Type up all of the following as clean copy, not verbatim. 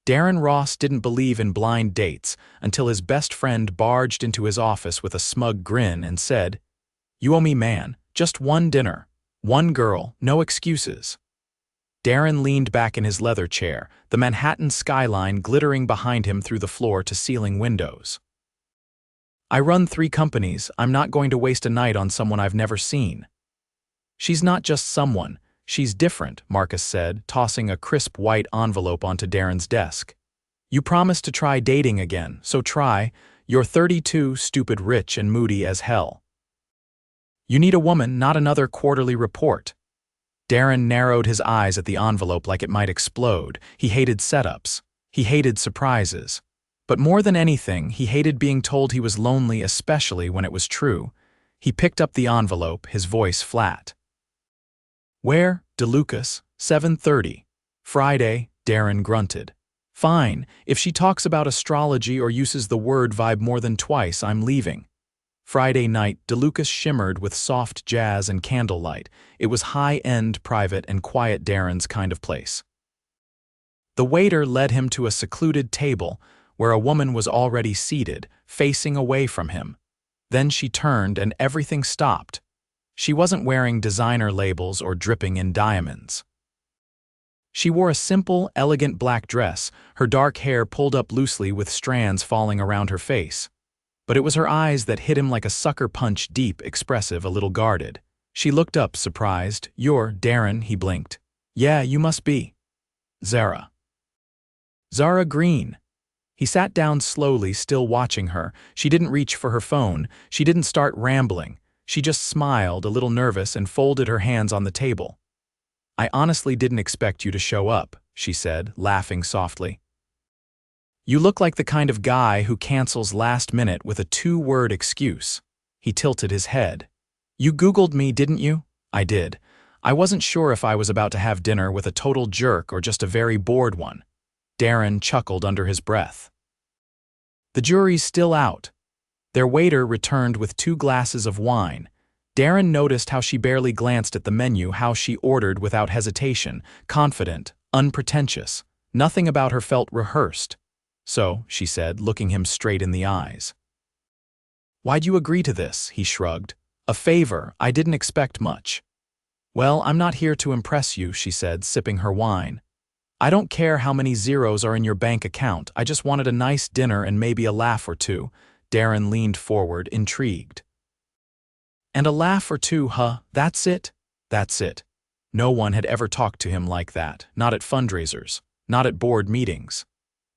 Darren Ross didn't believe in blind dates until his best friend barged into his office with a smug grin and said, "You owe me, man, just one dinner. One girl, no excuses." Darren leaned back in his leather chair, the Manhattan skyline glittering behind him through the floor-to-ceiling windows. "I run 3 companies. I'm not going to waste a night on someone I've never seen." "She's not just someone. She's different," Marcus said, tossing a crisp white envelope onto Darren's desk. "You promised to try dating again, so try. You're 32, stupid, rich, and moody as hell. You need a woman, not another quarterly report." Darren narrowed his eyes at the envelope like it might explode. He hated setups. He hated surprises. But more than anything, he hated being told he was lonely, especially when it was true. He picked up the envelope, his voice flat. "Where? DeLucas, 7:30. Friday," Darren grunted. "Fine, if she talks about astrology or uses the word vibe more than twice, I'm leaving." Friday night, DeLucas shimmered with soft jazz and candlelight. It was high-end, private, and quiet Darren's kind of place. The waiter led him to a secluded table where a woman was already seated, facing away from him. Then she turned and everything stopped. She wasn't wearing designer labels or dripping in diamonds. She wore a simple, elegant black dress, her dark hair pulled up loosely with strands falling around her face. But it was her eyes that hit him like a sucker punch, deep, expressive, a little guarded. She looked up, surprised. "You're Darren," he blinked. "Yeah, you must be." "Zara." "Zara Greene." He sat down slowly, still watching her. She didn't reach for her phone. She didn't start rambling. She just smiled, a little nervous, and folded her hands on the table. "I honestly didn't expect you to show up," she said, laughing softly. "You look like the kind of guy who cancels last minute with a 2-word excuse." He tilted his head. "You Googled me, didn't you?" "I did. I wasn't sure if I was about to have dinner with a total jerk or just a very bored one." Darren chuckled under his breath. "The jury's still out." Their waiter returned with 2 glasses of wine. Darren noticed how she barely glanced at the menu, how she ordered without hesitation, confident, unpretentious. Nothing about her felt rehearsed. "So," she said, looking him straight in the eyes. "Why'd you agree to this?" he shrugged. "A favor. I didn't expect much." "Well, I'm not here to impress you," she said, sipping her wine. "I don't care how many zeros are in your bank account. I just wanted a nice dinner and maybe a laugh or two." Darren leaned forward, intrigued. "And a laugh or two, huh? That's it?" "That's it." No one had ever talked to him like that. Not at fundraisers. Not at board meetings.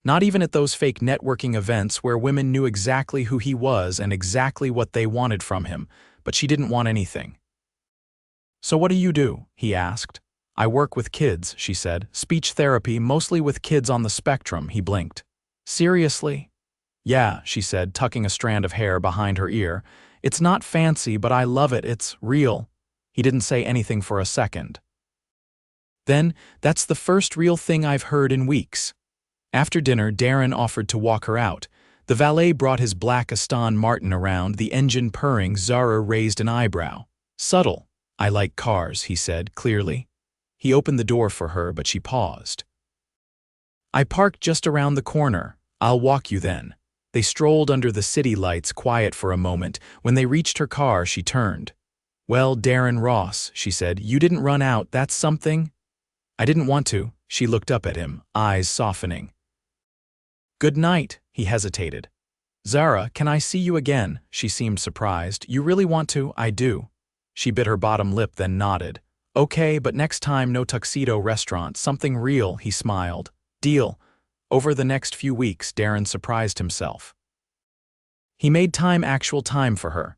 Not even at those fake networking events where women knew exactly who he was and exactly what they wanted from him, but she didn't want anything. "So what do you do?" he asked. "I work with kids," she said. "Speech therapy, mostly with kids on the spectrum," he blinked. "Seriously?" "Yeah," she said, tucking a strand of hair behind her ear. "It's not fancy, but I love it. It's real." He didn't say anything for a second. "Then, that's the first real thing I've heard in weeks." After dinner, Darren offered to walk her out. The valet brought his black Aston Martin around, the engine purring. Zara raised an eyebrow. "Subtle. I like cars," he said, clearly. He opened the door for her, but she paused. "I parked just around the corner. I'll walk you then." They strolled under the city lights, quiet for a moment. When they reached her car, she turned. "Well, Darren Ross," she said, "you didn't run out. That's something." "I didn't want to." She looked up at him, eyes softening. "Good night," he hesitated. "Zara, can I see you again?" She seemed surprised. "You really want to?" "I do." She bit her bottom lip, then nodded. "Okay, but next time no tuxedo restaurant, something real," he smiled. "Deal." Over the next few weeks, Darren surprised himself. He made actual time for her.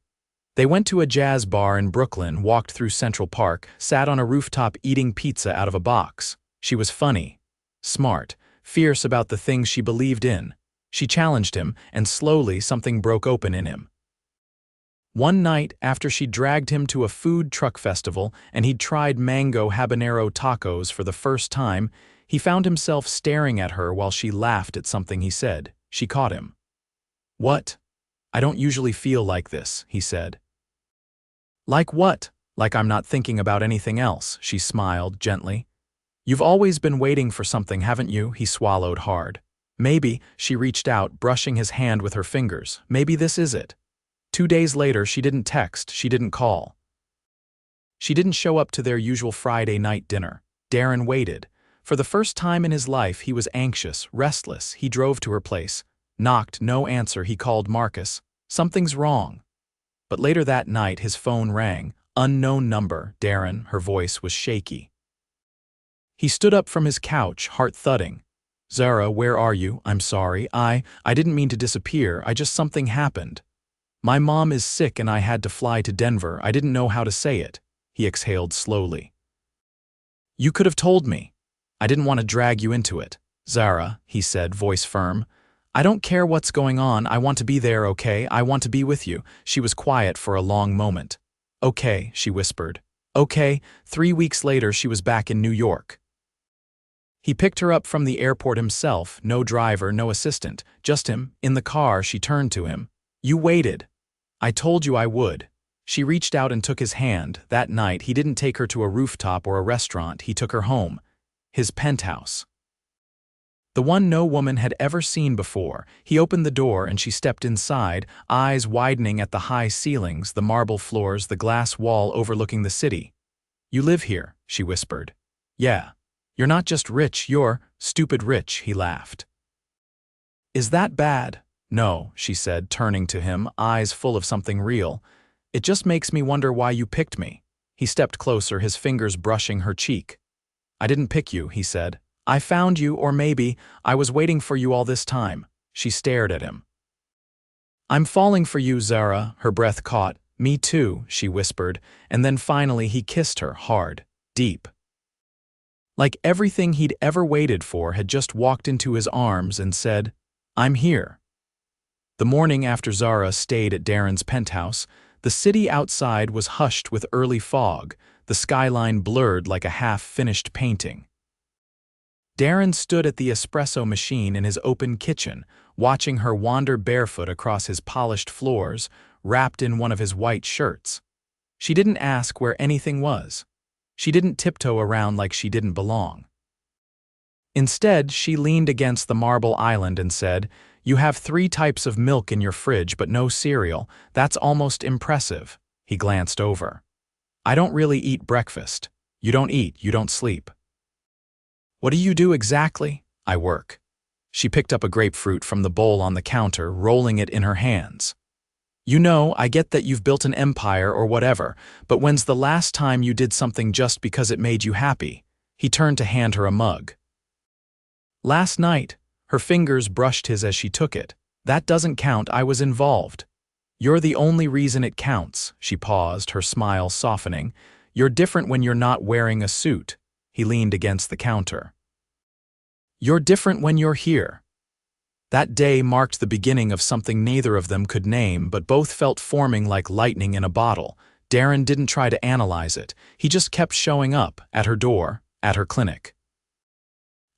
They went to a jazz bar in Brooklyn, walked through Central Park, sat on a rooftop eating pizza out of a box. She was funny, smart, fierce about the things she believed in. She challenged him, and slowly something broke open in him. One night, after she dragged him to a food truck festival and he'd tried mango habanero tacos for the first time, he found himself staring at her while she laughed at something he said. She caught him. "What?" "I don't usually feel like this," he said. "Like what?" "Like I'm not thinking about anything else," she smiled gently. You've always been waiting for something, haven't you? He swallowed hard. Maybe, she reached out, brushing his hand with her fingers. Maybe this is it. 2 days later, she didn't text, she didn't call. She didn't show up to their usual Friday night dinner. Darren waited. For the first time in his life, he was anxious, restless. He drove to her place. Knocked, no answer. He called Marcus. Something's wrong. But later that night, his phone rang. Unknown number. Darren, her voice was shaky. He stood up from his couch, heart thudding. Zara, where are you? I'm sorry. I didn't mean to disappear. Something happened. My mom is sick and I had to fly to Denver. I didn't know how to say it. He exhaled slowly. You could have told me. I didn't want to drag you into it. Zara, he said, voice firm. I don't care what's going on. I want to be there, okay? I want to be with you. She was quiet for a long moment. Okay, she whispered. Okay. 3 weeks later, she was back in New York. He picked her up from the airport himself, no driver, no assistant, just him. In the car, she turned to him. You waited. I told you I would. She reached out and took his hand. That night, he didn't take her to a rooftop or a restaurant. He took her home. His penthouse. The one no woman had ever seen before. He opened the door and she stepped inside, eyes widening at the high ceilings, the marble floors, the glass wall overlooking the city. You live here, she whispered. Yeah. You're not just rich, you're stupid rich, he laughed. Is that bad? No, she said, turning to him, eyes full of something real. It just makes me wonder why you picked me. He stepped closer, his fingers brushing her cheek. I didn't pick you, he said. I found you, or maybe I was waiting for you all this time. She stared at him. I'm falling for you, Zara, her breath caught. Me too, she whispered, and then finally he kissed her, hard, deep. Like everything he'd ever waited for had just walked into his arms and said, I'm here. The morning after Zara stayed at Darren's penthouse, the city outside was hushed with early fog, the skyline blurred like a half-finished painting. Darren stood at the espresso machine in his open kitchen, watching her wander barefoot across his polished floors, wrapped in one of his white shirts. She didn't ask where anything was. She didn't tiptoe around like she didn't belong. Instead, she leaned against the marble island and said, You have 3 types of milk in your fridge but no cereal. That's almost impressive. He glanced over. I don't really eat breakfast. You don't eat, you don't sleep. What do you do exactly? I work. She picked up a grapefruit from the bowl on the counter, rolling it in her hands. You know, I get that you've built an empire or whatever, but when's the last time you did something just because it made you happy? He turned to hand her a mug. Last night. Her fingers brushed his as she took it. That doesn't count, I was involved. You're the only reason it counts. She paused, her smile softening. You're different when you're not wearing a suit. He leaned against the counter. You're different when you're here. That day marked the beginning of something neither of them could name, but both felt forming like lightning in a bottle. Darren didn't try to analyze it. He just kept showing up, at her door, at her clinic.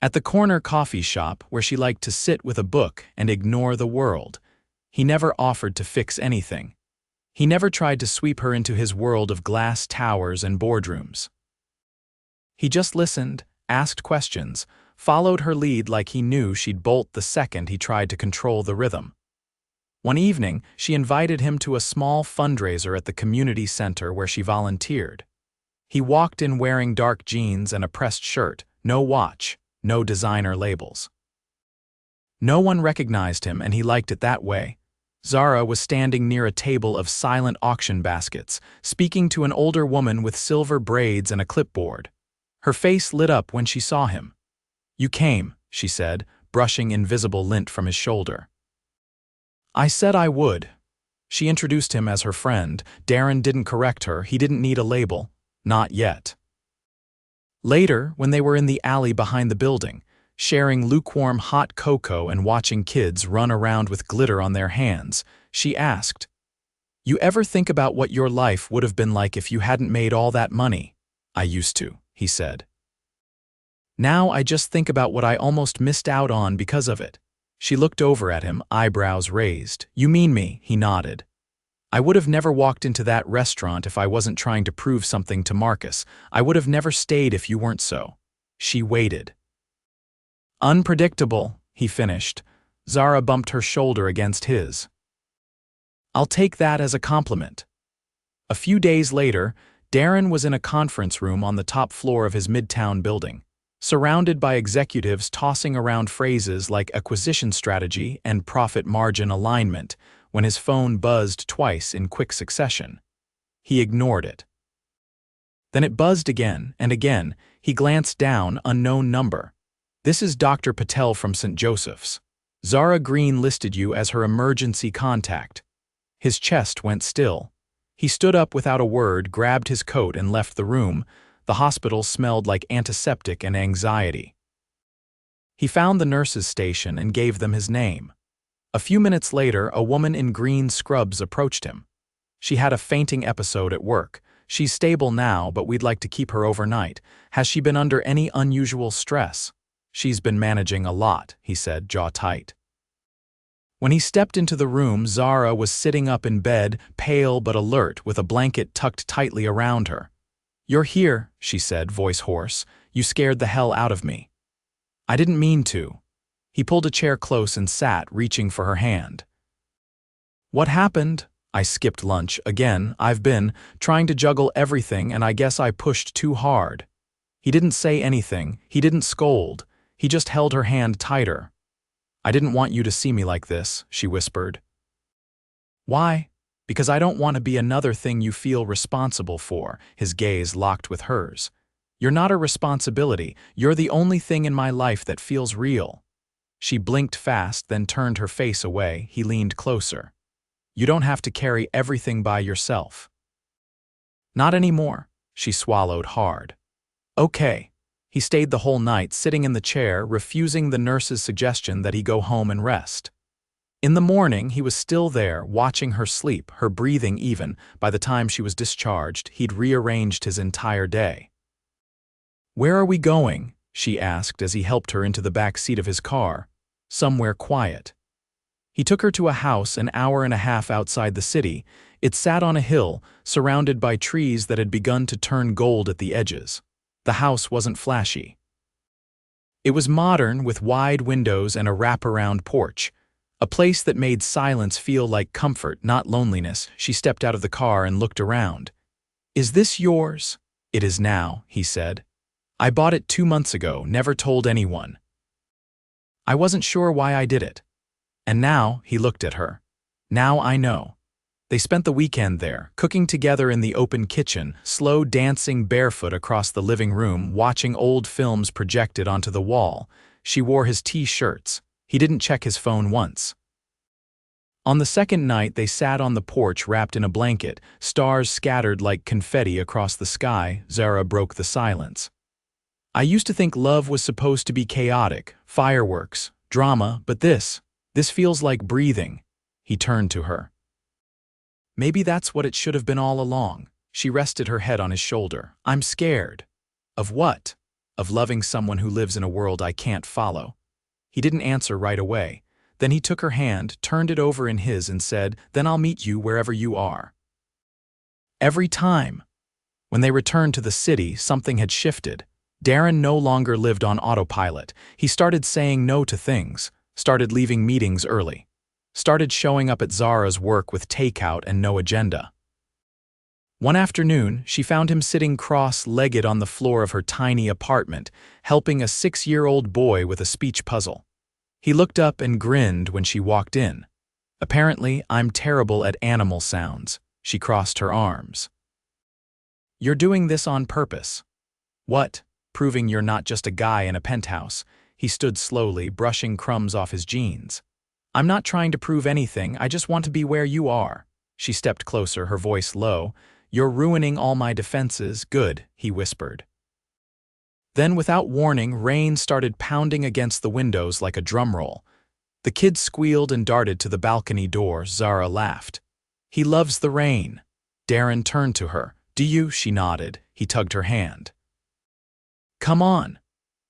At the corner coffee shop where she liked to sit with a book and ignore the world. He never offered to fix anything. He never tried to sweep her into his world of glass towers and boardrooms. He just listened, asked questions, followed her lead like he knew she'd bolt the second he tried to control the rhythm. One evening, she invited him to a small fundraiser at the community center where she volunteered. He walked in wearing dark jeans and a pressed shirt, no watch, no designer labels. No one recognized him, and he liked it that way. Zara was standing near a table of silent auction baskets, speaking to an older woman with silver braids and a clipboard. Her face lit up when she saw him. You came, she said, brushing invisible lint from his shoulder. I said I would. She introduced him as her friend. Darren didn't correct her. He didn't need a label. Not yet. Later, when they were in the alley behind the building, sharing lukewarm hot cocoa and watching kids run around with glitter on their hands, she asked, You ever think about what your life would have been like if you hadn't made all that money? I used to, he said. Now I just think about what I almost missed out on because of it. She looked over at him, eyebrows raised. You mean me? He nodded. I would have never walked into that restaurant if I wasn't trying to prove something to Marcus. I would have never stayed if you weren't so. She waited. Unpredictable, he finished. Zara bumped her shoulder against his. I'll take that as a compliment. A few days later, Darren was in a conference room on the top floor of his midtown building, surrounded by executives tossing around phrases like acquisition strategy and profit margin alignment, when his phone buzzed twice in quick succession. He ignored it. Then it buzzed again, and again. He glanced down, unknown number. This is Dr. Patel from St. Joseph's. Zara Greene listed you as her emergency contact. His chest went still. He stood up without a word, grabbed his coat, and left the room. The hospital smelled like antiseptic and anxiety. He found the nurses' station and gave them his name. A few minutes later, a woman in green scrubs approached him. She had a fainting episode at work. She's stable now, but we'd like to keep her overnight. Has she been under any unusual stress? She's been managing a lot, he said, jaw tight. When he stepped into the room, Zara was sitting up in bed, pale but alert, with a blanket tucked tightly around her. You're here, she said, voice hoarse. You scared the hell out of me. I didn't mean to. He pulled a chair close and sat, reaching for her hand. What happened? I skipped lunch. Again, I've been trying to juggle everything, and I guess I pushed too hard. He didn't say anything. He didn't scold. He just held her hand tighter. I didn't want you to see me like this, she whispered. Why? Because I don't want to be another thing you feel responsible for. His gaze locked with hers. You're not a responsibility. You're the only thing in my life that feels real. She blinked fast, then turned her face away. He leaned closer. You don't have to carry everything by yourself. Not anymore, she swallowed hard. Okay. He stayed the whole night, sitting in the chair, refusing the nurse's suggestion that he go home and rest. In the morning, he was still there, watching her sleep, her breathing even. By the time she was discharged, he'd rearranged his entire day. Where are we going? She asked as he helped her into the back seat of his car. Somewhere quiet. He took her to a house an hour and a half outside the city. It sat on a hill, surrounded by trees that had begun to turn gold at the edges. The house wasn't flashy. It was modern, with wide windows and a wraparound porch. A place that made silence feel like comfort, not loneliness. She stepped out of the car and looked around. Is this yours? It is now, he said. I bought it 2 months ago, never told anyone. I wasn't sure why I did it. And now, he looked at her. Now I know. They spent the weekend there, cooking together in the open kitchen, slow dancing barefoot across the living room, watching old films projected onto the wall. She wore his T-shirts. He didn't check his phone once. On the second night, they sat on the porch wrapped in a blanket, stars scattered like confetti across the sky. Zara broke the silence. I used to think love was supposed to be chaotic, fireworks, drama, but this feels like breathing. He turned to her. Maybe that's what it should have been all along. She rested her head on his shoulder. I'm scared. Of what? Of loving someone who lives in a world I can't follow. He didn't answer right away. Then he took her hand, turned it over in his, and said, Then I'll meet you wherever you are. Every time. When they returned to the city, something had shifted. Darren no longer lived on autopilot. He started saying no to things, started leaving meetings early. Started showing up at Zara's work with takeout and no agenda. One afternoon, she found him sitting cross-legged on the floor of her tiny apartment, helping a 6-year-old boy with a speech puzzle. He looked up and grinned when she walked in. Apparently, I'm terrible at animal sounds. She crossed her arms. You're doing this on purpose. What? Proving you're not just a guy in a penthouse. He stood slowly, brushing crumbs off his jeans. I'm not trying to prove anything, I just want to be where you are. She stepped closer, her voice low. You're ruining all my defenses. Good, he whispered. Then, without warning, rain started pounding against the windows like a drum roll. The kids squealed and darted to the balcony door. Zara laughed. He loves the rain. Darren turned to her. Do you? She nodded. He tugged her hand. Come on.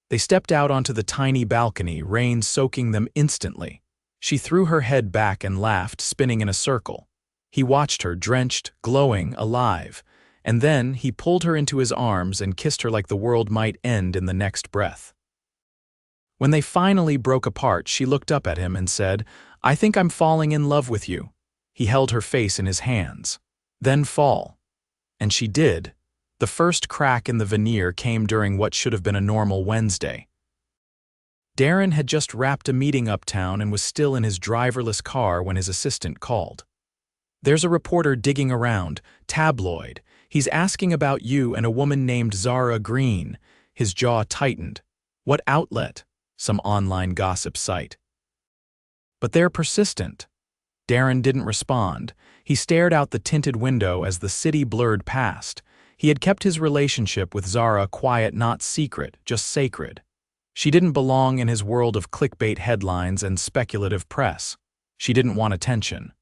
They stepped out onto the tiny balcony, rain soaking them instantly. She threw her head back and laughed, spinning in a circle. He watched her, drenched, glowing, alive. and then he pulled her into his arms and kissed her like the world might end in the next breath. When they finally broke apart, she looked up at him and said, "I think I'm falling in love with you." He held her face in his hands. "Then fall." And she did. The first crack in the veneer came during what should have been a normal Wednesday. Darren had just wrapped a meeting uptown and was still in his driverless car when his assistant called. "There's a reporter digging around, tabloid. He's asking about you and a woman named Zara Greene." His jaw tightened. "What outlet?" "Some online gossip site." "But they're persistent." Darren didn't respond. He stared out the tinted window as the city blurred past. He had kept his relationship with Zara quiet, not secret, just sacred. She didn't belong in his world of clickbait headlines and speculative press. She didn't want attention.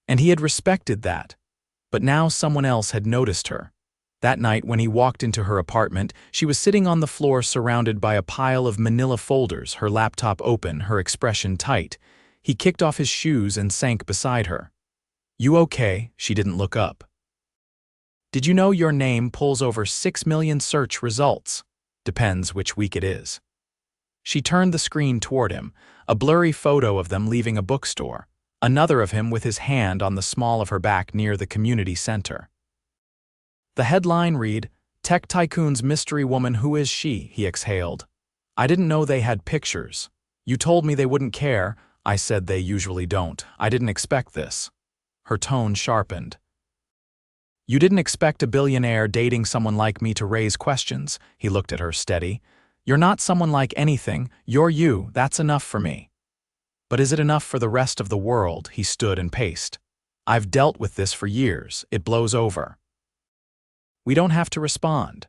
And he had respected that. But now someone else had noticed her. That night when he walked into her apartment, she was sitting on the floor surrounded by a pile of manila folders, her laptop open, her expression tight. He kicked off his shoes and sank beside her. "You okay?" She didn't look up. "Did you know your name pulls over 6 million search results?" "Depends which week it is." She turned the screen toward him, a blurry photo of them leaving a bookstore, another of him with his hand on the small of her back near the community center. The headline read, "Tech Tycoon's Mystery Woman, Who Is She?" He exhaled. "I didn't know they had pictures. You told me they wouldn't care." "I said they usually don't. I didn't expect this." Her tone sharpened. "You didn't expect a billionaire dating someone like me to raise questions?" He looked at her steady. "You're not someone like anything. You're you. That's enough for me." "But is it enough for the rest of the world?" He stood and paced. "I've dealt with this for years. It blows over." "We don't have to respond."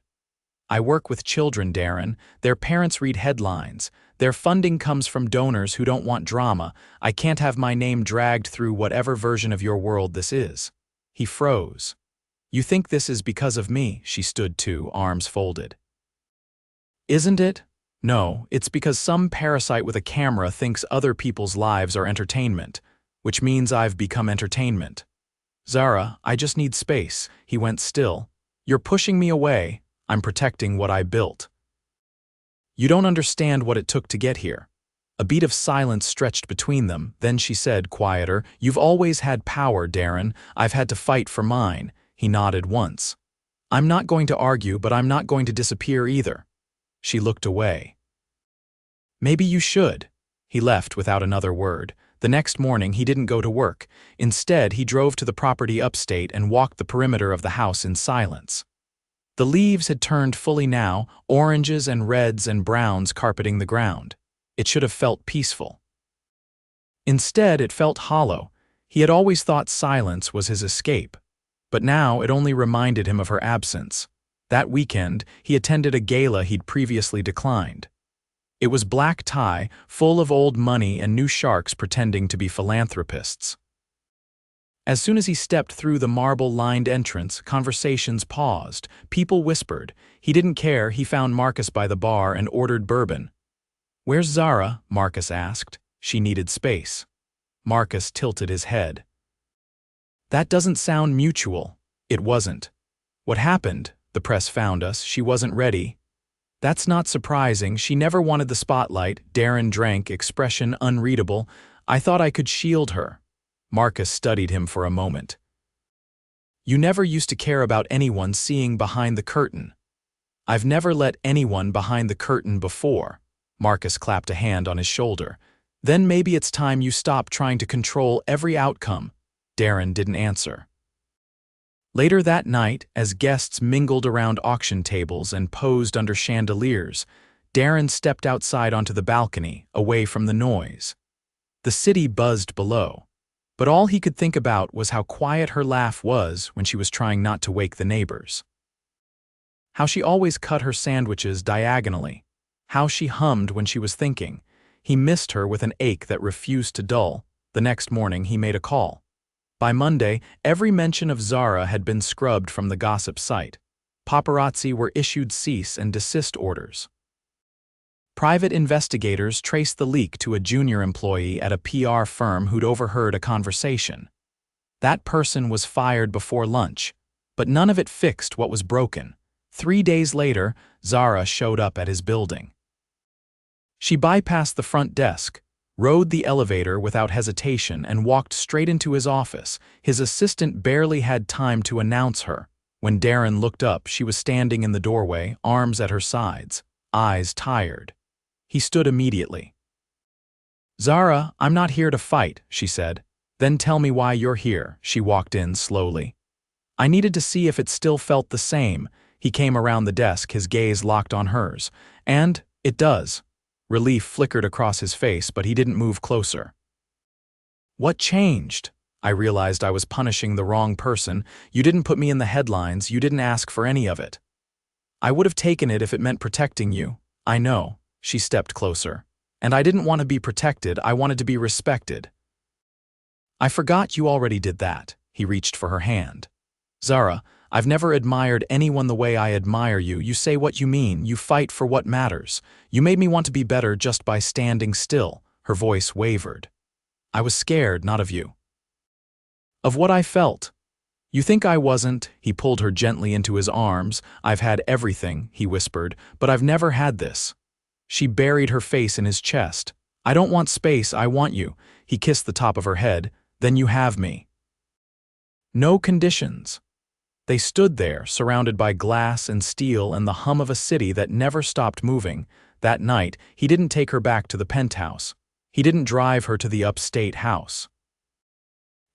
"I work with children, Darren. Their parents read headlines. Their funding comes from donors who don't want drama. I can't have my name dragged through whatever version of your world this is." He froze. "You think this is because of me?" She stood too, arms folded. "Isn't it? No, it's because some parasite with a camera thinks other people's lives are entertainment, which means I've become entertainment." "Zara, I just need space." He went still. "You're pushing me away. I'm protecting what I built." "You don't understand what it took to get here." A beat of silence stretched between them, then she said, quieter, "You've always had power, Darren. I've had to fight for mine." He nodded once. "I'm not going to argue, but I'm not going to disappear either." She looked away. "Maybe you should." He left without another word. The next morning he didn't go to work. Instead, he drove to the property upstate and walked the perimeter of the house in silence. The leaves had turned fully now, oranges and reds and browns carpeting the ground. It should have felt peaceful. Instead, it felt hollow. He had always thought silence was his escape. But now it only reminded him of her absence. That weekend, he attended a gala he'd previously declined. It was black tie, full of old money and new sharks pretending to be philanthropists. As soon as he stepped through the marble-lined entrance, conversations paused. People whispered. He didn't care. He found Marcus by the bar and ordered bourbon. "Where's Zara?" Marcus asked. She needed space. Marcus tilted his head. "That doesn't sound mutual." It wasn't. "What happened? The press found us. She wasn't ready." "That's not surprising. She never wanted the spotlight." Darren drank, expression unreadable. "I thought I could shield her." Marcus studied him for a moment. "You never used to care about anyone seeing behind the curtain." "I've never let anyone behind the curtain before." Marcus clapped a hand on his shoulder. "Then maybe it's time you stop trying to control every outcome." Darren didn't answer. Later that night, as guests mingled around auction tables and posed under chandeliers, Darren stepped outside onto the balcony, away from the noise. The city buzzed below. But all he could think about was how quiet her laugh was when she was trying not to wake the neighbors. How she always cut her sandwiches diagonally. How she hummed when she was thinking. He missed her with an ache that refused to dull. The next morning he made a call. By Monday, every mention of Zara had been scrubbed from the gossip site. Paparazzi were issued cease and desist orders. Private investigators traced the leak to a junior employee at a PR firm who'd overheard a conversation. That person was fired before lunch. but none of it fixed what was broken. 3 days later, Zara showed up at his building. She bypassed the front desk, rode the elevator without hesitation, and walked straight into his office. His assistant barely had time to announce her. When Darren looked up, she was standing in the doorway, arms at her sides, eyes tired. He stood immediately. "Zara, I'm not here to fight," she said. "Then tell me why you're here." She walked in slowly. I needed to see if it still felt the same. He came around the desk, his gaze locked on hers. "And it does." Relief flickered across his face, but he didn't move closer. "What changed?" I realized I was punishing the wrong person. "You didn't put me in the headlines, you didn't ask for any of it." "I would have taken it if it meant protecting you." "I know." She stepped closer. "And I didn't want to be protected, I wanted to be respected." "I forgot you already did that." He reached for her hand. "Zara, I've never admired anyone the way I admire you. You say what you mean, you fight for what matters. You made me want to be better just by standing still." Her voice wavered. "I was scared, not of you. Of what I felt." "You think I wasn't?" He pulled her gently into his arms. "I've had everything," he whispered, "but I've never had this." She buried her face in his chest. "I don't want space, I want you." He kissed the top of her head. "Then you have me." No conditions. They stood there, surrounded by glass and steel and the hum of a city that never stopped moving. That night, he didn't take her back to the penthouse. He didn't drive her to the upstate house.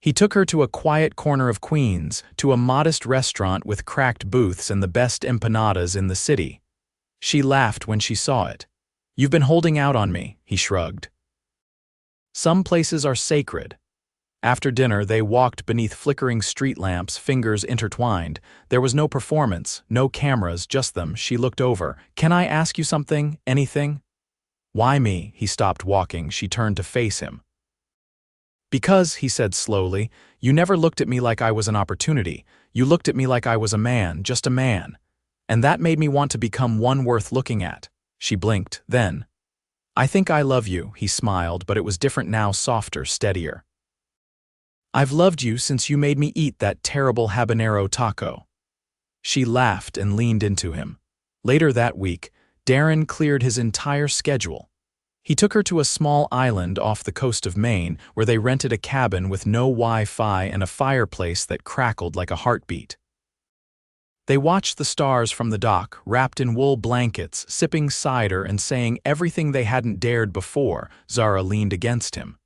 He took her to a quiet corner of Queens, to a modest restaurant with cracked booths and the best empanadas in the city. She laughed when she saw it. "You've been holding out on me," he shrugged. "Some places are sacred." After dinner, they walked beneath flickering street lamps, fingers intertwined. There was no performance, no cameras, just them. She looked over. "Can I ask you something? Anything?" "Why me?" He stopped walking. She turned to face him. "Because," he said slowly, "you never looked at me like I was an opportunity. You looked at me like I was a man, just a man. And that made me want to become one worth looking at." She blinked, then. "I think I love you," he smiled, but it was different now, softer, steadier. "I've loved you since you made me eat that terrible habanero taco." She laughed and leaned into him. Later that week, Darren cleared his entire schedule. He took her to a small island off the coast of Maine where they rented a cabin with no Wi-Fi and a fireplace that crackled like a heartbeat. They watched the stars from the dock, wrapped in wool blankets, sipping cider and saying everything they hadn't dared before. Zara leaned against him.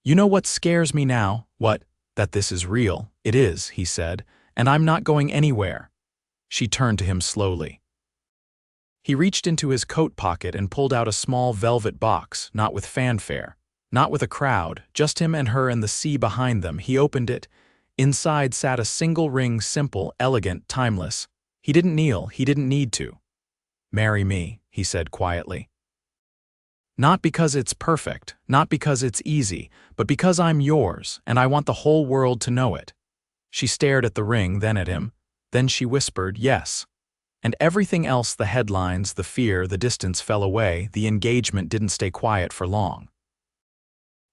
"You know what scares me now?" "What?" "That this is real." "It is," he said, "and I'm not going anywhere." She turned to him slowly. He reached into his coat pocket and pulled out a small velvet box, not with fanfare, not with a crowd, just him and her and the sea behind them. He opened it. Inside sat a single ring, simple, elegant, timeless. He didn't kneel, he didn't need to. "Marry me," he said quietly. "Not because it's perfect, not because it's easy, but because I'm yours, and I want the whole world to know it." She stared at the ring, then at him. Then she whispered, "Yes." And everything else, the headlines, the fear, the distance, fell away. The engagement didn't stay quiet for long.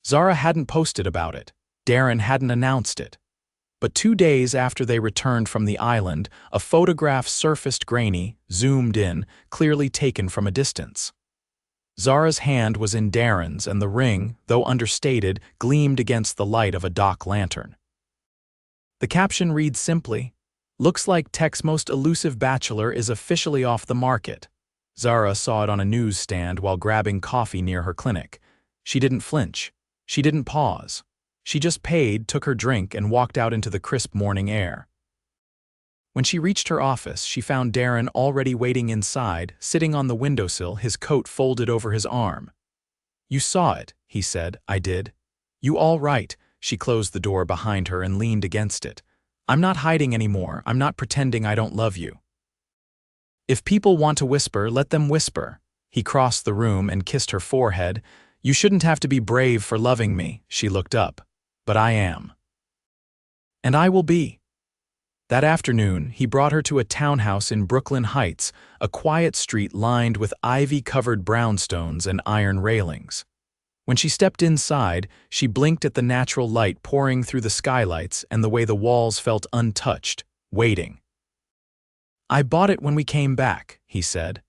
Zara hadn't posted about it. Darren hadn't announced it. But 2 days after they returned from the island, a photograph surfaced, grainy, zoomed in, clearly taken from a distance. Zara's hand was in Darren's, and the ring, though understated, gleamed against the light of a dock lantern. The caption reads simply, "Looks like Tech's most elusive bachelor is officially off the market." Zara saw it on a newsstand while grabbing coffee near her clinic. She didn't flinch. She didn't pause. She just paid, took her drink, and walked out into the crisp morning air. When she reached her office, she found Darren already waiting inside, sitting on the windowsill, his coat folded over his arm. "You saw it," he said. "I did." "You all right?" She closed the door behind her and leaned against it. "I'm not hiding anymore. I'm not pretending I don't love you. If people want to whisper, let them whisper." He crossed the room and kissed her forehead. "You shouldn't have to be brave for loving me." She looked up. "But I am. And I will be." That afternoon, he brought her to a townhouse in Brooklyn Heights, a quiet street lined with ivy-covered brownstones and iron railings. When she stepped inside, she blinked at the natural light pouring through the skylights and the way the walls felt untouched, waiting. "I bought it when we came back," he said.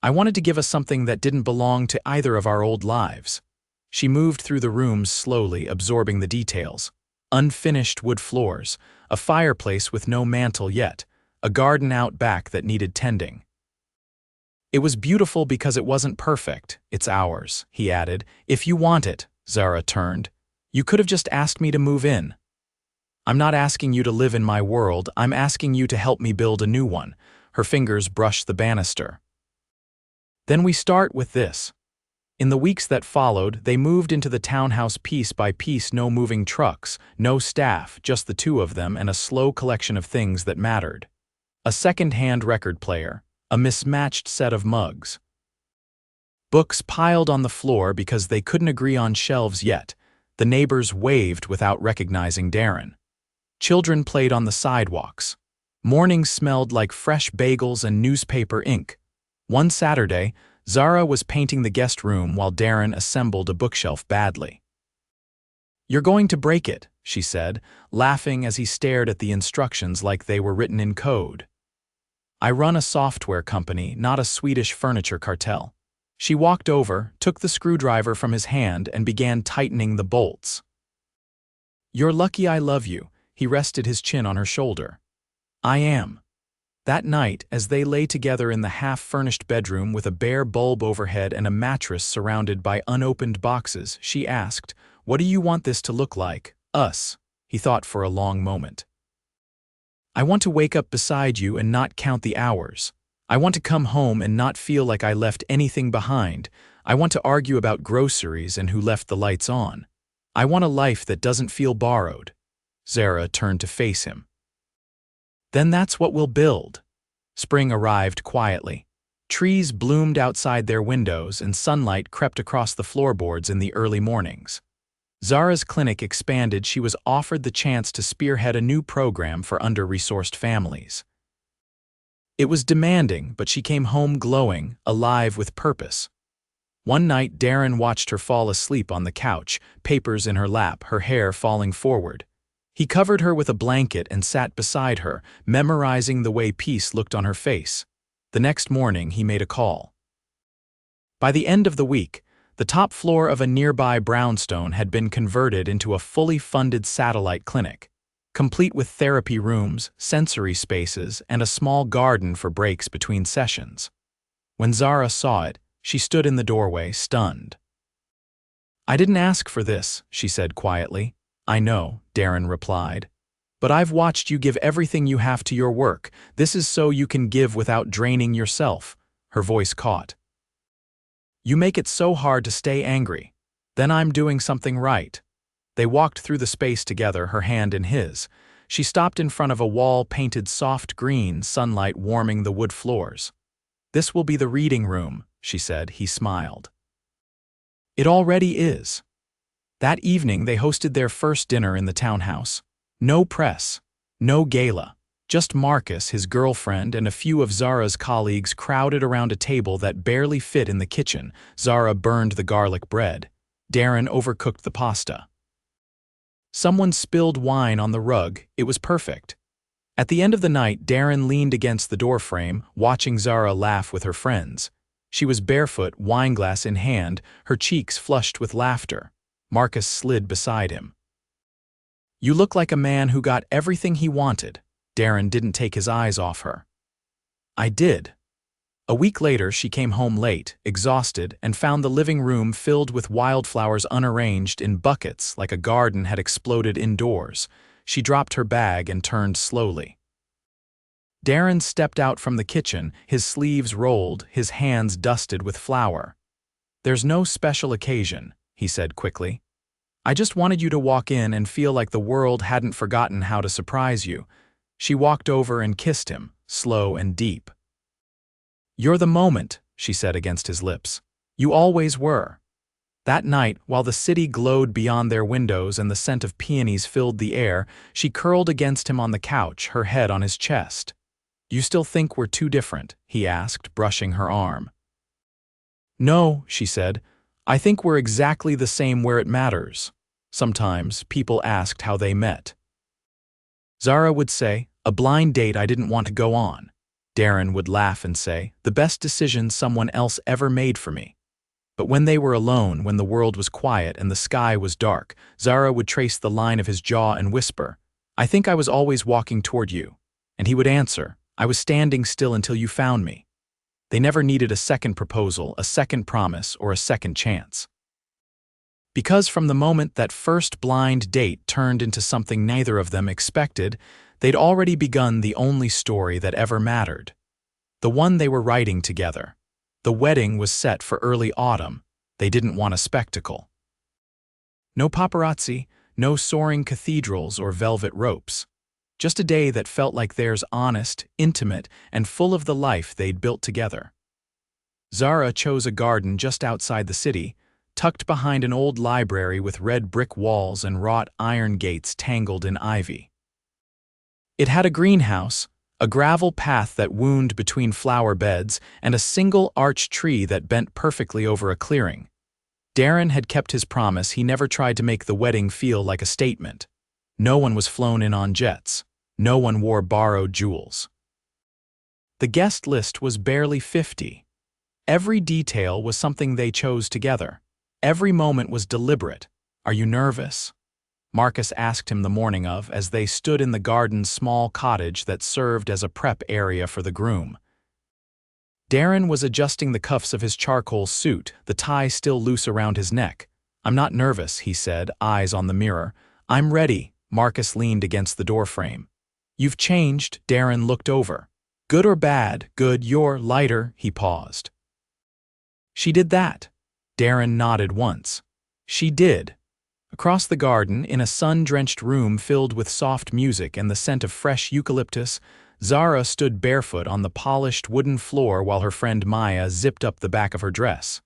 "I wanted to give us something that didn't belong to either of our old lives." She moved through the rooms slowly, absorbing the details. Unfinished wood floors, a fireplace with no mantel yet, a garden out back that needed tending. "It was beautiful because it wasn't perfect. It's ours," he added. "If you want it," Zara turned. "You could have just asked me to move in." "I'm not asking you to live in my world, I'm asking you to help me build a new one." Her fingers brushed the banister. "Then we start with this." In the weeks that followed, they moved into the townhouse piece by piece, no moving trucks, no staff, just the two of them and a slow collection of things that mattered. A second-hand record player, a mismatched set of mugs. Books piled on the floor because they couldn't agree on shelves yet. The neighbors waved without recognizing Darren. Children played on the sidewalks. Mornings smelled like fresh bagels and newspaper ink. One Saturday, Zara was painting the guest room while Darren assembled a bookshelf badly. "You're going to break it," she said, laughing as he stared at the instructions like they were written in code. "I run a software company, not a Swedish furniture cartel." She walked over, took the screwdriver from his hand, and began tightening the bolts. "You're lucky I love you," he rested his chin on her shoulder. "I am." That night, as they lay together in the half-furnished bedroom with a bare bulb overhead and a mattress surrounded by unopened boxes, she asked, "What do you want this to look like?" "Us." He thought for a long moment. "I want to wake up beside you and not count the hours. I want to come home and not feel like I left anything behind. I want to argue about groceries and who left the lights on. I want a life that doesn't feel borrowed." Zara turned to face him. "Then that's what we'll build." Spring arrived quietly. Trees bloomed outside their windows and sunlight crept across the floorboards in the early mornings. Zara's clinic expanded. She was offered the chance to spearhead a new program for under-resourced families. It was demanding, but she came home glowing, alive with purpose. One night, Darren watched her fall asleep on the couch, papers in her lap, her hair falling forward. He covered her with a blanket and sat beside her, memorizing the way peace looked on her face. The next morning, he made a call. By the end of the week, the top floor of a nearby brownstone had been converted into a fully funded satellite clinic, complete with therapy rooms, sensory spaces, and a small garden for breaks between sessions. When Zara saw it, she stood in the doorway, stunned. "I didn't ask for this," she said quietly. "I know," Darren replied. "But I've watched you give everything you have to your work. This is so you can give without draining yourself." Her voice caught. "You make it so hard to stay angry. Then I'm doing something right." They walked through the space together, her hand in his. She stopped in front of a wall painted soft green, sunlight warming the wood floors. "This will be the reading room," she said. He smiled. "It already is." That evening, they hosted their first dinner in the townhouse. No press, no gala, just Marcus, his girlfriend, and a few of Zara's colleagues crowded around a table that barely fit in the kitchen. Zara burned the garlic bread. Darren overcooked the pasta. Someone spilled wine on the rug. It was perfect. At the end of the night, Darren leaned against the doorframe, watching Zara laugh with her friends. She was barefoot, wineglass in hand, her cheeks flushed with laughter. Marcus slid beside him. "You look like a man who got everything he wanted." Darren didn't take his eyes off her. "I did." A week later, she came home late, exhausted, and found the living room filled with wildflowers unarranged in buckets like a garden had exploded indoors. She dropped her bag and turned slowly. Darren stepped out from the kitchen, his sleeves rolled, his hands dusted with flour. "There's no special occasion," he said quickly. "I just wanted you to walk in and feel like the world hadn't forgotten how to surprise you." She walked over and kissed him, slow and deep. "You're the moment," she said against his lips. "You always were." That night, while the city glowed beyond their windows and the scent of peonies filled the air, she curled against him on the couch, her head on his chest. "Do you still think we're too different?" he asked, brushing her arm. "No," she said. "I think we're exactly the same where it matters." Sometimes, people asked how they met. Zara would say, A blind date I didn't want to go on. Darren would laugh and say, the best decision someone else ever made for me. But when they were alone, when the world was quiet and the sky was dark, Zara would trace the line of his jaw and whisper, I think I was always walking toward you. And he would answer, I was standing still until you found me. They never needed a second proposal, a second promise, or a second chance. Because from the moment that first blind date turned into something neither of them expected, they'd already begun the only story that ever mattered. The one they were writing together. The wedding was set for early autumn. They didn't want a spectacle. No paparazzi, no soaring cathedrals or velvet ropes. Just a day that felt like theirs, honest, intimate, and full of the life they'd built together. Zara chose a garden just outside the city, tucked behind an old library with red brick walls and wrought iron gates tangled in ivy. It had a greenhouse, a gravel path that wound between flower beds, and a single arch tree that bent perfectly over a clearing. Darren had kept his promise. He never tried to make the wedding feel like a statement. No one was flown in on jets. No one wore borrowed jewels. The guest list was barely 50. Every detail was something they chose together. Every moment was deliberate. Are you nervous? Marcus asked him the morning of, as they stood in the garden's small cottage that served as a prep area for the groom. Darren was adjusting the cuffs of his charcoal suit, the tie still loose around his neck. I'm not nervous, he said, eyes on the mirror. I'm ready. Marcus leaned against the doorframe. You've changed, Darren looked over. Good or bad? Good, you're lighter, he paused. She did that. Darren nodded once. She did. Across the garden, in a sun-drenched room filled with soft music and the scent of fresh eucalyptus, Zara stood barefoot on the polished wooden floor while her friend Maya zipped up the back of her dress.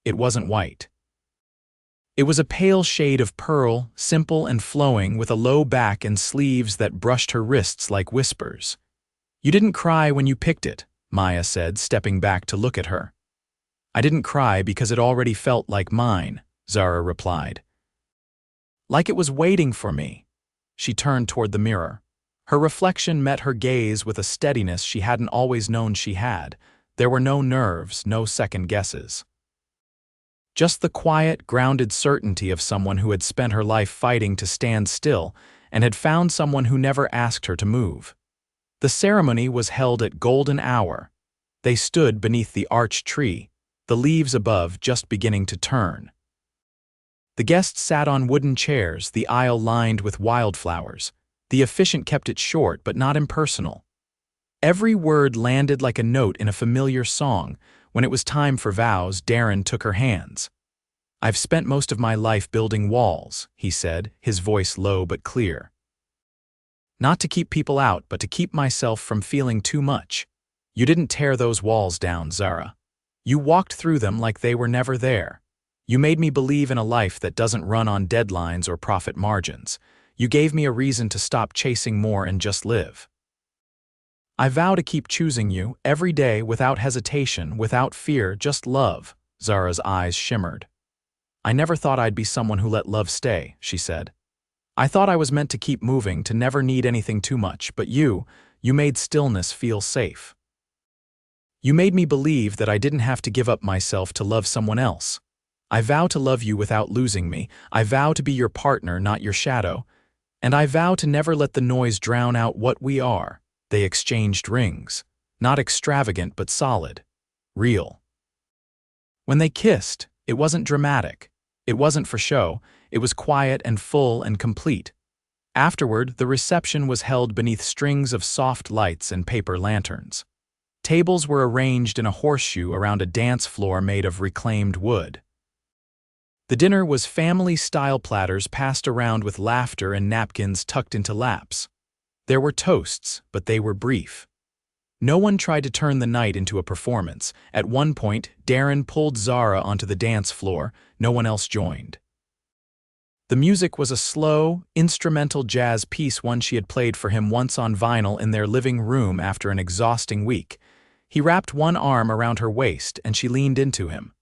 It wasn't white. It was a pale shade of pearl, simple and flowing, with a low back and sleeves that brushed her wrists like whispers. You didn't cry when you picked it, Maya said, stepping back to look at her. I didn't cry because it already felt like mine, Zara replied. Like it was waiting for me. She turned toward the mirror. Her reflection met her gaze with a steadiness she hadn't always known she had. There were no nerves, no second guesses. Just the quiet, grounded certainty of someone who had spent her life fighting to stand still and had found someone who never asked her to move. The ceremony was held at golden hour. They stood beneath the arch tree, the leaves above just beginning to turn. The guests sat on wooden chairs, the aisle lined with wildflowers. The officiant kept it short but not impersonal. Every word landed like a note in a familiar song. When it was time for vows, Darren took her hands. I've spent most of my life building walls, he said, his voice low but clear. Not to keep people out, but to keep myself from feeling too much. You didn't tear those walls down, Zara. You walked through them like they were never there. You made me believe in a life that doesn't run on deadlines or profit margins. You gave me a reason to stop chasing more and just live. I vow to keep choosing you every day without hesitation, without fear, just love. Zara's eyes shimmered. I never thought I'd be someone who let love stay, she said. I thought I was meant to keep moving, to never need anything too much, but you made stillness feel safe. You made me believe that I didn't have to give up myself to love someone else. I vow to love you without losing me. I vow to be your partner, not your shadow. And I vow to never let the noise drown out what we are. They exchanged rings. Not extravagant, but solid. Real. When they kissed, it wasn't dramatic. It wasn't for show. It was quiet and full and complete. Afterward, the reception was held beneath strings of soft lights and paper lanterns. Tables were arranged in a horseshoe around a dance floor made of reclaimed wood. The dinner was family-style platters passed around with laughter and napkins tucked into laps. There were toasts, but they were brief. No one tried to turn the night into a performance. At one point, Darren pulled Zara onto the dance floor. No one else joined. The music was a slow, instrumental jazz piece, one she had played for him once on vinyl in their living room after an exhausting week. He wrapped one arm around her waist and she leaned into him.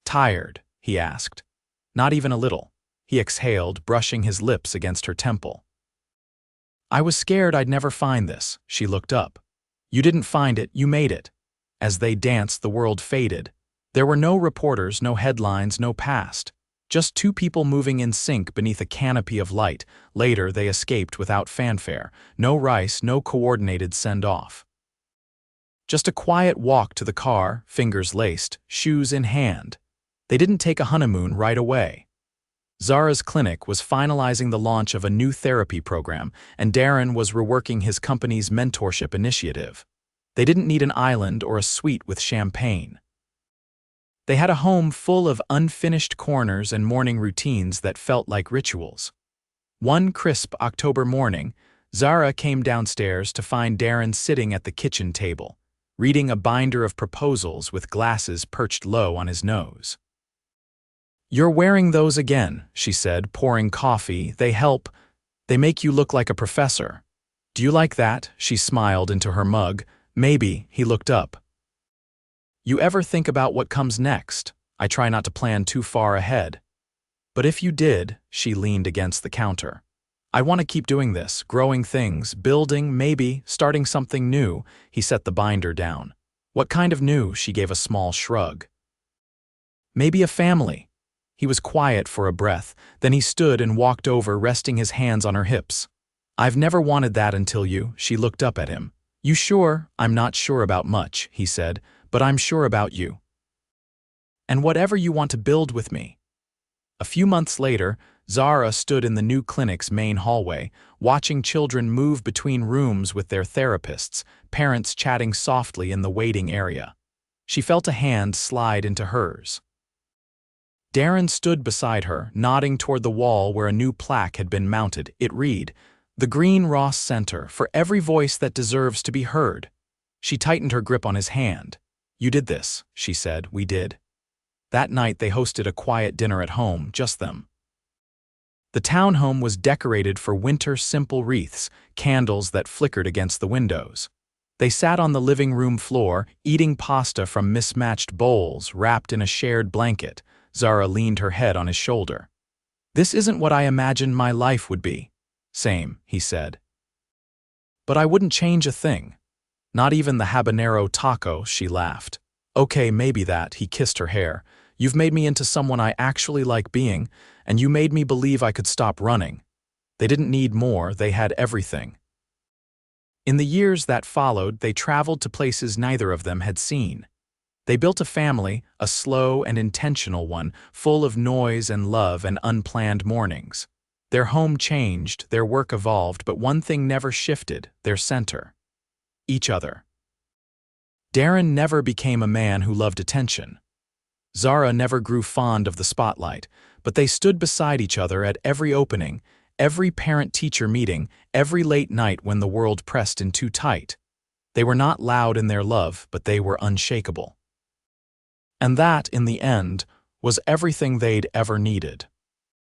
Tired? He asked. Not even a little. He exhaled, brushing his lips against her temple. I was scared I'd never find this. She looked up. You didn't find it, you made it. As they danced, the world faded. There were no reporters, no headlines, no past. Just two people moving in sync beneath a canopy of light. Later, they escaped without fanfare. No rice, no coordinated send-off. Just a quiet walk to the car, fingers laced, shoes in hand. They didn't take a honeymoon right away. Zara's clinic was finalizing the launch of a new therapy program, and Darren was reworking his company's mentorship initiative. They didn't need an island or a suite with champagne. They had a home full of unfinished corners and morning routines that felt like rituals. One crisp October morning, Zara came downstairs to find Darren sitting at the kitchen table, reading a binder of proposals with glasses perched low on his nose. "You're wearing those again," she said, pouring coffee. "They help. They make you look like a professor." "Do you like that?" She smiled into her mug. "Maybe." He looked up. "You ever think about what comes next?" "I try not to plan too far ahead." "But if you did," she leaned against the counter. "I want to keep doing this, growing things, building, maybe, starting something new." He set the binder down. "What kind of new?" She gave a small shrug. "Maybe a family." He was quiet for a breath, then he stood and walked over, resting his hands on her hips. "I've never wanted that until you." She looked up at him. "You sure?" "I'm not sure about much," he said, "but I'm sure about you. And whatever you want to build with me." A few months later, Zara stood in the new clinic's main hallway, watching children move between rooms with their therapists, parents chatting softly in the waiting area. She felt a hand slide into hers. Darren stood beside her, nodding toward the wall where a new plaque had been mounted. It read, "The Green Ross Center, for every voice that deserves to be heard." She tightened her grip on his hand. "You did this," she said. "We did." That night they hosted a quiet dinner at home, just them. The townhome was decorated for winter simple wreaths, candles that flickered against the windows. They sat on the living room floor, eating pasta from mismatched bowls, wrapped in a shared blanket. Zara leaned her head on his shoulder. "This isn't what I imagined my life would be." "Same," he said. "But I wouldn't change a thing. Not even the habanero taco," she laughed. "Okay, maybe that." He kissed her hair. "You've made me into someone I actually like being, and you made me believe I could stop running." They didn't need more, they had everything. In the years that followed, they traveled to places neither of them had seen. They built a family, a slow and intentional one, full of noise and love and unplanned mornings. Their home changed, their work evolved, but one thing never shifted, their center. Each other. Darren never became a man who loved attention. Zara never grew fond of the spotlight, but they stood beside each other at every opening, every parent-teacher meeting, every late night when the world pressed in too tight. They were not loud in their love, but they were unshakable. And that, in the end, was everything they'd ever needed.